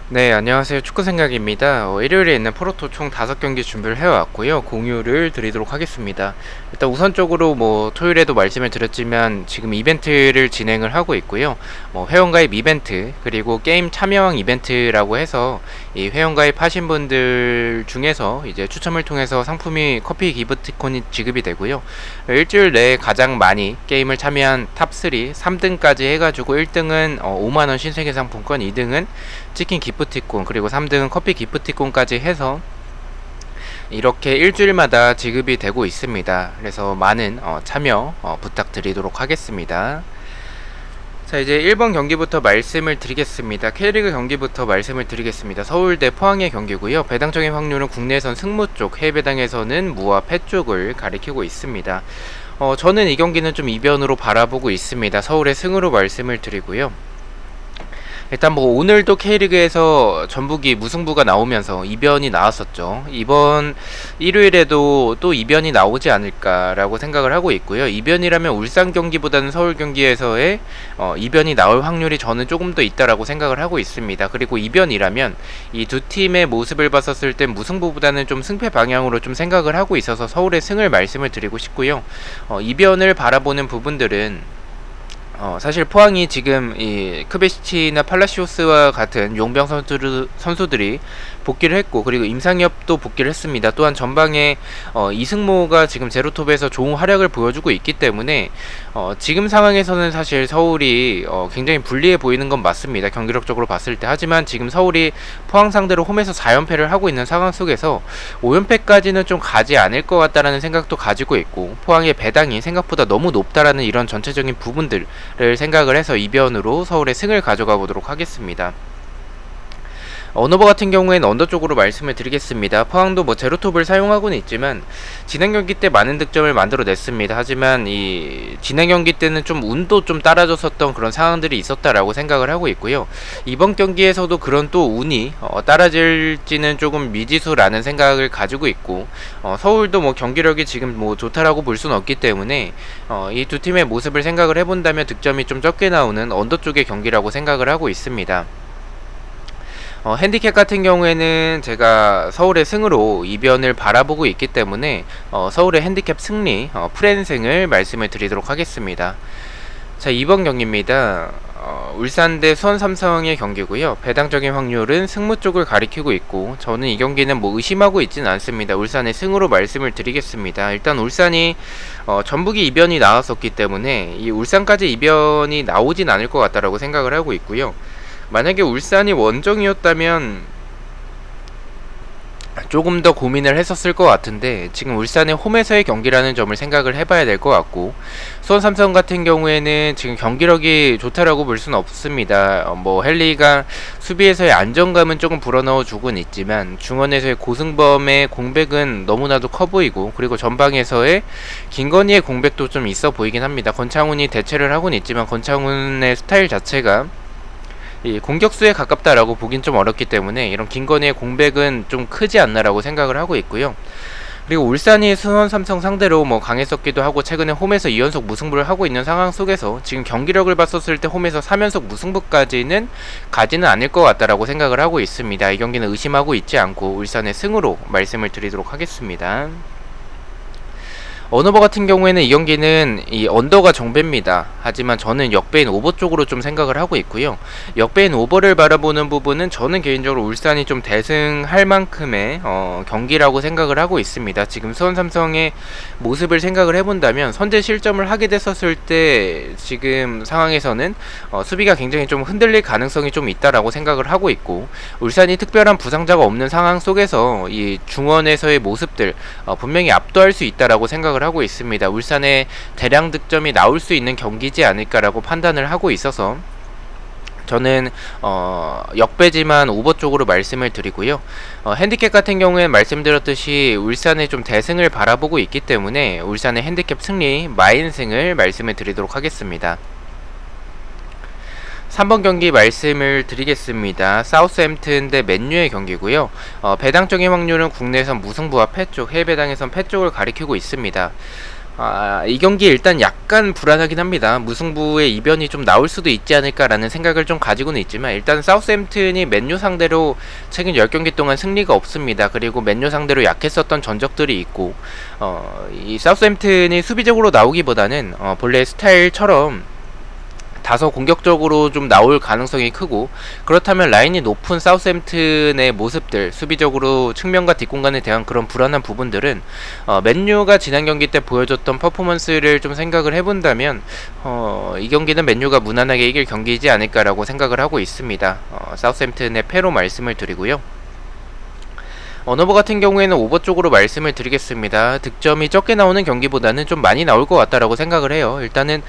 네, 안녕하세요. 축구생각입니다. 일요일에 있는 프로토 총 5경기 준비를 해왔고요. 공유를 드리도록 하겠습니다. 일단 우선적으로 토요일에도 말씀을 드렸지만 지금 이벤트를 진행을 하고 있고요. 회원가입 이벤트, 그리고 게임 참여왕 이벤트라고 해서 이 회원가입 하신 분들 중에서 이제 추첨을 통해서 상품이 커피 기프티콘이 지급이 되고요. 일주일 내에 가장 많이 게임을 참여한 탑3, 3등까지 해가지고 1등은 5만원 신세계 상품권, 2등은 치킨 기프티콘, 그리고 3등은 커피 기프티콘까지 해서 이렇게 일주일마다 지급이 되고 있습니다. 그래서 많은 참여 부탁드리도록 하겠습니다. 자, 이제 1번 경기부터 말씀을 드리겠습니다. K리그 경기부터 말씀을 드리겠습니다. 서울대 포항의 경기고요. 배당적인 확률은 국내선 승무 쪽, 해외 배당에서는 무와 패 쪽을 가리키고 있습니다. 저는 이 경기는 좀 이변으로 바라보고 있습니다. 서울의 승으로 말씀을 드리고요. 일단 오늘도 K리그에서 전북이 무승부가 나오면서 이변이 나왔었죠. 이번 일요일에도 또 이변이 나오지 않을까라고 생각을 하고 있고요. 이변이라면 울산 경기보다는 서울 경기에서의 이변이 나올 확률이 저는 조금 더 있다라고 생각을 하고 있습니다. 그리고 이변이라면 이 두 팀의 모습을 봤었을 땐 무승부보다는 좀 승패 방향으로 좀 생각을 하고 있어서 서울의 승을 말씀을 드리고 싶고요. 이변을 바라보는 부분들은 사실 포항이 지금 이 크베시치나 팔라시오스와 같은 용병 선수들이 복귀를 했고, 그리고 임상엽도 복귀를 했습니다. 또한 전방에 이승모가 지금 제로톱에서 좋은 활약을 보여주고 있기 때문에 지금 상황에서는 사실 서울이 굉장히 불리해 보이는 건 맞습니다. 경기력적으로 봤을 때. 하지만 지금 서울이 포항 상대로 홈에서 4연패를 하고 있는 상황 속에서 5연패까지는 좀 가지 않을 것 같다라는 생각도 가지고 있고, 포항의 배당이 생각보다 너무 높다라는 이런 전체적인 부분들을 생각을 해서 이변으로 서울의 승을 가져가 보도록 하겠습니다. 언어버 같은 경우에는 언더 쪽으로 말씀을 드리겠습니다. 포항도 제로톱을 사용하고는 있지만 진행 경기 때 많은 득점을 만들어냈습니다. 하지만 이 진행 경기 때는 좀 운도 좀 따라줬었던 그런 상황들이 있었다라고 생각을 하고 있고요. 이번 경기에서도 그런 또 운이 따라질지는 조금 미지수라는 생각을 가지고 있고, 서울도 경기력이 지금 좋다라고 볼 수는 없기 때문에 이 두 팀의 모습을 생각을 해본다면 득점이 좀 적게 나오는 언더 쪽의 경기라고 생각을 하고 있습니다. 핸디캡 같은 경우에는 제가 서울의 승으로 이변을 바라보고 있기 때문에 서울의 핸디캡 승리, 프랜승을 말씀을 드리도록 하겠습니다. 자, 2번 경기입니다. 울산 대 수원 삼성의 경기고요. 배당적인 확률은 승무 쪽을 가리키고 있고, 저는 이 경기는 의심하고 있지는 않습니다. 울산의 승으로 말씀을 드리겠습니다. 일단 울산이 전북이 이변이 나왔었기 때문에 이 울산까지 이변이 나오진 않을 것 같다라고 생각을 하고 있고요. 만약에 울산이 원정이었다면 조금 더 고민을 했었을 것 같은데, 지금 울산의 홈에서의 경기라는 점을 생각을 해봐야 될 것 같고, 수원 삼성 같은 경우에는 지금 경기력이 좋다라고 볼 수는 없습니다. 헨리가 수비에서의 안정감은 조금 불어넣어 주곤 있지만 중원에서의 고승범의 공백은 너무나도 커 보이고, 그리고 전방에서의 김건희의 공백도 좀 있어 보이긴 합니다. 권창훈이 대체를 하곤 있지만 권창훈의 스타일 자체가 이 공격수에 가깝다라고 보긴 좀 어렵기 때문에 이런 김건희의 공백은 좀 크지 않나라고 생각을 하고 있고요. 그리고 울산이 수원 삼성 상대로 강했었기도 하고, 최근에 홈에서 2연속 무승부를 하고 있는 상황 속에서 지금 경기력을 봤었을 때 홈에서 3연속 무승부까지는 가지는 않을 것 같다라고 생각을 하고 있습니다. 이 경기는 의심하고 있지 않고 울산의 승으로 말씀을 드리도록 하겠습니다. 언어버 같은 경우에는 이 경기는 이 언더가 정배입니다. 하지만 저는 역배인 오버 쪽으로 좀 생각을 하고 있고요. 역배인 오버를 바라보는 부분은 저는 개인적으로 울산이 좀 대승할 만큼의 경기라고 생각을 하고 있습니다. 지금 수원 삼성의 모습을 생각을 해본다면 선제 실점을 하게 됐었을 때 지금 상황에서는 수비가 굉장히 좀 흔들릴 가능성이 좀 있다라고 생각을 하고 있고, 울산이 특별한 부상자가 없는 상황 속에서 이 중원에서의 모습들 분명히 압도할 수 있다라고 생각을 하고 있습니다. 울산의 대량 득점이 나올 수 있는 경기지 않을까라고 판단을 하고 있어서 저는 역배지만 오버 쪽으로 말씀을 드리고요. 핸디캡 같은 경우에 말씀드렸듯이 울산의 좀 대승을 바라보고 있기 때문에 울산의 핸디캡 승리 마인승을 말씀을 드리도록 하겠습니다. 3번 경기 말씀을 드리겠습니다. 사우스햄튼 대 맨유의 경기고요. 배당적인 확률은 국내에선 무승부와 패쪽, 해외 배당에선 패쪽을 가리키고 있습니다. 이 경기 일단 약간 불안하긴 합니다. 무승부의 이변이 좀 나올 수도 있지 않을까라는 생각을 좀 가지고는 있지만, 일단 사우스햄튼이 맨유 상대로 최근 10경기 동안 승리가 없습니다. 그리고 맨유 상대로 약했었던 전적들이 있고, 이 사우스햄튼이 수비적으로 나오기보다는 본래 스타일처럼 다소 공격적으로 좀 나올 가능성이 크고, 그렇다면 라인이 높은 사우스햄튼의 모습들, 수비적으로 측면과 뒷공간에 대한 그런 불안한 부분들은 맨유가 지난 경기 때 보여줬던 퍼포먼스를 좀 생각을 해본다면 이 경기는 맨유가 무난하게 이길 경기이지 않을까라고 생각을 하고 있습니다. 사우스햄튼의 패로 말씀을 드리고요. 언어버 같은 경우에는 오버 쪽으로 말씀을 드리겠습니다. 득점이 적게 나오는 경기보다는 좀 많이 나올 것 같다라고 생각을 해요. 일단은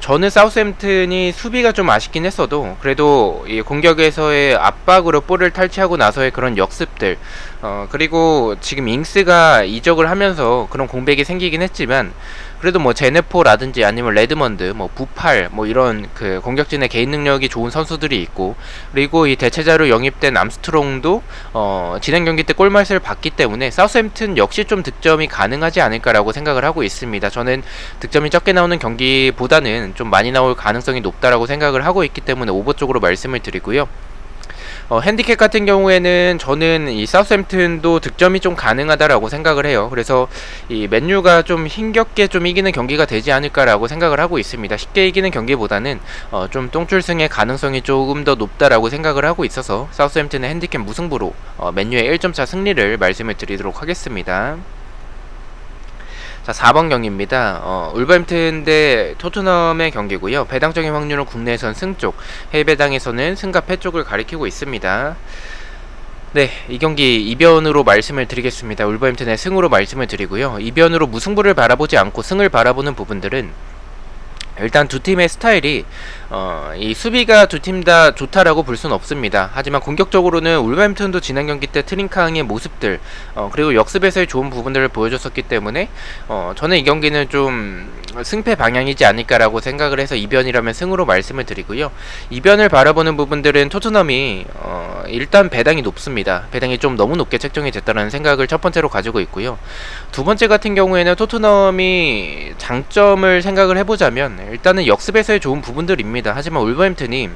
저는 사우스햄튼이 수비가 좀 아쉽긴 했어도 그래도 이 공격에서의 압박으로 볼을 탈취하고 나서의 그런 역습들, 그리고 지금 잉스가 이적을 하면서 그런 공백이 생기긴 했지만, 그래도 뭐 제네포라든지 아니면 레드먼드, 뭐 부팔, 뭐 이런 그 공격진의 개인 능력이 좋은 선수들이 있고, 그리고 이 대체자로 영입된 암스트롱도 지난 경기 때 골맛을 봤기 때문에 사우스햄튼 역시 좀 득점이 가능하지 않을까라고 생각을 하고 있습니다. 저는 득점이 적게 나오는 경기보다는 좀 많이 나올 가능성이 높다라고 생각을 하고 있기 때문에 오버 쪽으로 말씀을 드리고요. 핸디캡 같은 경우에는 저는 이 사우스햄튼도 득점이 좀 가능하다라고 생각을 해요. 그래서 이 맨유가 좀 힘겹게 좀 이기는 경기가 되지 않을까라고 생각을 하고 있습니다. 쉽게 이기는 경기보다는 좀 똥줄승의 가능성이 조금 더 높다라고 생각을 하고 있어서 사우스햄튼의 핸디캡 무승부로 맨유의 1점차 승리를 말씀을 드리도록 하겠습니다. 자, 4번 경기입니다. 울버햄튼 대 토트넘의 경기고요. 배당적인 확률은 국내에선 승쪽, 해외 배당에서는 승과 패 쪽을 가리키고 있습니다. 네, 이 경기 이변으로 말씀을 드리겠습니다. 울버햄튼의 승으로 말씀을 드리고요. 이변으로 무승부를 바라보지 않고 승을 바라보는 부분들은, 일단 두 팀의 스타일이 이 수비가 두 팀 다 좋다라고 볼 수는 없습니다. 하지만 공격적으로는 울버햄튼도 지난 경기 때 트링캉의 모습들, 그리고 역습에서의 좋은 부분들을 보여줬었기 때문에 저는 이 경기는 좀 승패 방향이지 않을까라고 생각을 해서 이변이라면 승으로 말씀을 드리고요. 이변을 바라보는 부분들은 토트넘이 일단 배당이 높습니다. 배당이 좀 너무 높게 책정이 됐다는 생각을 첫 번째로 가지고 있고요. 두 번째 같은 경우에는 토트넘이 장점을 생각을 해보자면 일단은 역습에서의 좋은 부분들입니다. 하지만 울버햄튼이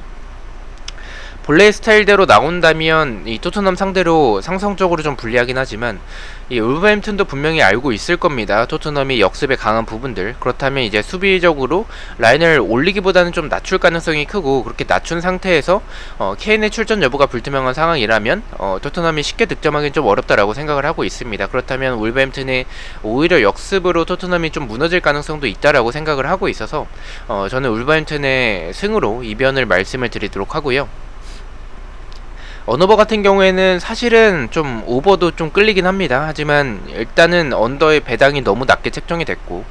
본래의 스타일대로 나온다면 이 토트넘 상대로 상성적으로 좀 불리하긴 하지만, 이 울버햄튼도 분명히 알고 있을 겁니다. 토트넘이 역습에 강한 부분들. 그렇다면 이제 수비적으로 라인을 올리기보다는 좀 낮출 가능성이 크고, 그렇게 낮춘 상태에서 케인의 출전 여부가 불투명한 상황이라면 토트넘이 쉽게 득점하기는 좀 어렵다라고 생각을 하고 있습니다. 그렇다면 울버햄튼이 오히려 역습으로 토트넘이 좀 무너질 가능성도 있다라고 생각을 하고 있어서 저는 울버햄튼의 승으로 이변을 말씀을 드리도록 하고요. 언어버 같은 경우에는 사실은 좀 오버도 좀 끌리긴 합니다. 하지만 일단은 언더의 배당이 너무 낮게 책정이 됐고,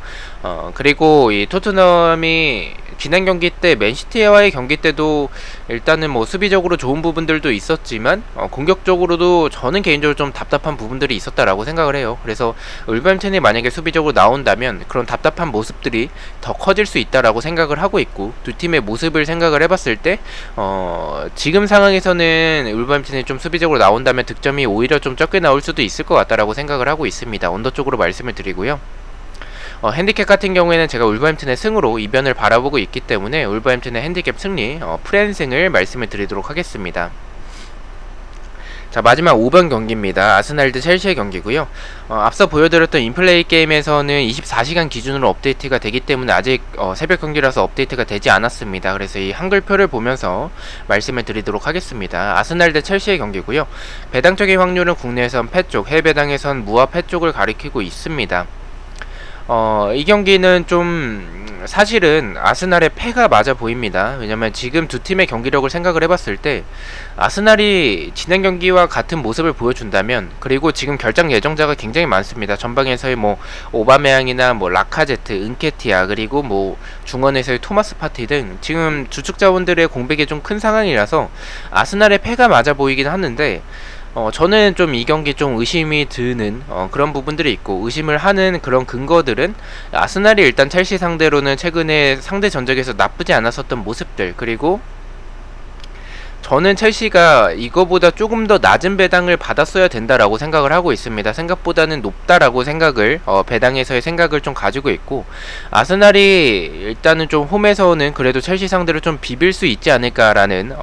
그리고 이 토트넘이 지난 경기 때 맨시티와의 경기 때도 일단은 뭐 수비적으로 좋은 부분들도 있었지만 공격적으로도 저는 개인적으로 좀 답답한 부분들이 있었다라고 생각을 해요. 그래서 울버햄튼이 만약에 수비적으로 나온다면 그런 답답한 모습들이 더 커질 수 있다라고 생각을 하고 있고, 두 팀의 모습을 생각을 해봤을 때 지금 상황에서는 울버햄튼이 좀 수비적으로 나온다면 득점이 오히려 좀 적게 나올 수도 있을 것 같다라고 생각을 하고 있습니다. 언더 쪽으로 말씀을 드리고요. 핸디캡 같은 경우에는 제가 울버햄튼의 승으로 이변을 바라보고 있기 때문에 울버햄튼의 핸디캡 승리, 프랜승을 말씀을 드리도록 하겠습니다. 자, 마지막 5번 경기입니다. 아스날 대 첼시의 경기고요. 앞서 보여드렸던 인플레이 게임에서는 24시간 기준으로 업데이트가 되기 때문에 아직 새벽 경기라서 업데이트가 되지 않았습니다. 그래서 이 한글표를 보면서 말씀을 드리도록 하겠습니다. 아스날 대 첼시의 경기고요. 배당적인 확률은 국내에선 패 쪽, 해외 배당에선 무와 패 쪽을 가리키고 있습니다. 이 경기는 좀 사실은 아스날의 패가 맞아 보입니다. 왜냐면 지금 두 팀의 경기력을 생각을 해봤을 때 아스날이 지난 경기와 같은 모습을 보여준다면, 그리고 지금 결장 예정자가 굉장히 많습니다. 전방에서의 뭐 오바메양이나 뭐 라카제트, 은케티아, 그리고 뭐 중원에서의 토마스 파티 등 지금 주축 자원들의 공백이 좀 큰 상황이라서 아스날의 패가 맞아 보이긴 하는데, 저는 좀 이 경기 좀 의심이 드는 그런 부분들이 있고, 의심을 하는 그런 근거들은 아스날이 일단 첼시 상대로는 최근에 상대 전적에서 나쁘지 않았었던 모습들, 그리고 저는 첼시가 이거보다 조금 더 낮은 배당을 받았어야 된다라고 생각을 하고 있습니다. 생각보다는 높다라고 생각을 배당에서의 생각을 좀 가지고 있고, 아스날이 일단은 좀 홈에서는 그래도 첼시 상대로 좀 비빌 수 있지 않을까라는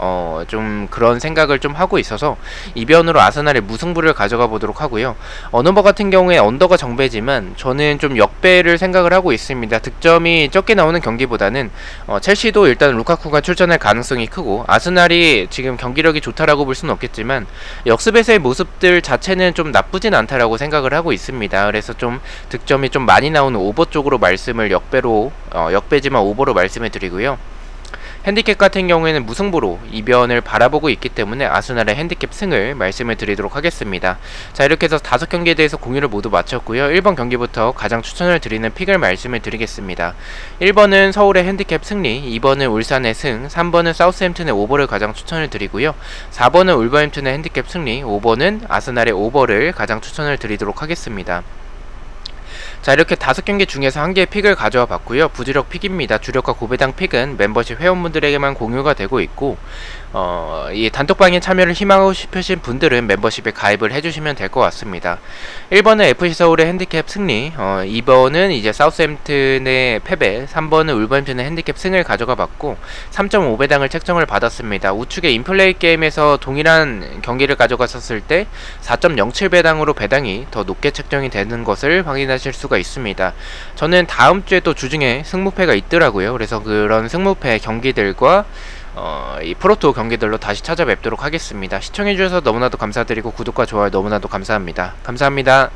좀 그런 생각을 좀 하고 있어서 이변으로 아스날의 무승부를 가져가 보도록 하고요. 어느버 같은 경우에 언더가 정배지만 저는 좀 역배를 생각을 하고 있습니다. 득점이 적게 나오는 경기보다는 첼시도 일단 루카쿠가 출전할 가능성이 크고, 아스날이 지금 경기력이 좋다라고 볼 수는 없겠지만 역습에서의 모습들 자체는 좀 나쁘진 않다라고 생각을 하고 있습니다. 그래서 좀 득점이 좀 많이 나오는 오버 쪽으로 말씀을 역배지만 오버로 말씀을 드리고요. 핸디캡 같은 경우에는 무승부로 이변을 바라보고 있기 때문에 아스날의 핸디캡 승을 말씀을 드리도록 하겠습니다. 자, 이렇게 해서 5경기에 대해서 공유를 모두 마쳤고요. 1번 경기부터 가장 추천을 드리는 픽을 말씀을 드리겠습니다. 1번은 서울의 핸디캡 승리, 2번은 울산의 승, 3번은 사우스햄튼의 오버를 가장 추천을 드리고요. 4번은 울버햄튼의 핸디캡 승리, 5번은 아스날의 오버를 가장 추천을 드리도록 하겠습니다. 자, 이렇게 5경기 중에서 한 개의 픽을 가져와 봤고요. 부주력 픽입니다. 주력과 고배당 픽은 멤버십 회원분들에게만 공유가 되고 있고, 이 단톡방에 참여를 희망하고 싶으신 분들은 멤버십에 가입을 해주시면 될 것 같습니다. 1번은 FC서울의 핸디캡 승리, 2번은 이제 사우스햄튼의 패배, 3번은 울버햄튼의 핸디캡 승을 가져가 봤고 3.5배당을 책정을 받았습니다. 우측의 인플레이 게임에서 동일한 경기를 가져갔었을 때 4.07배당으로 배당이 더 높게 책정이 되는 것을 확인하실 수가 있습니다. 저는 다음 주에 또 주중에 승무패가 있더라고요. 그래서 그런 승무패 경기들과 이 프로토 경기들로 다시 찾아뵙도록 하겠습니다. 시청해주셔서 너무나도 감사드리고 구독과 좋아요 너무나도 감사합니다. 감사합니다.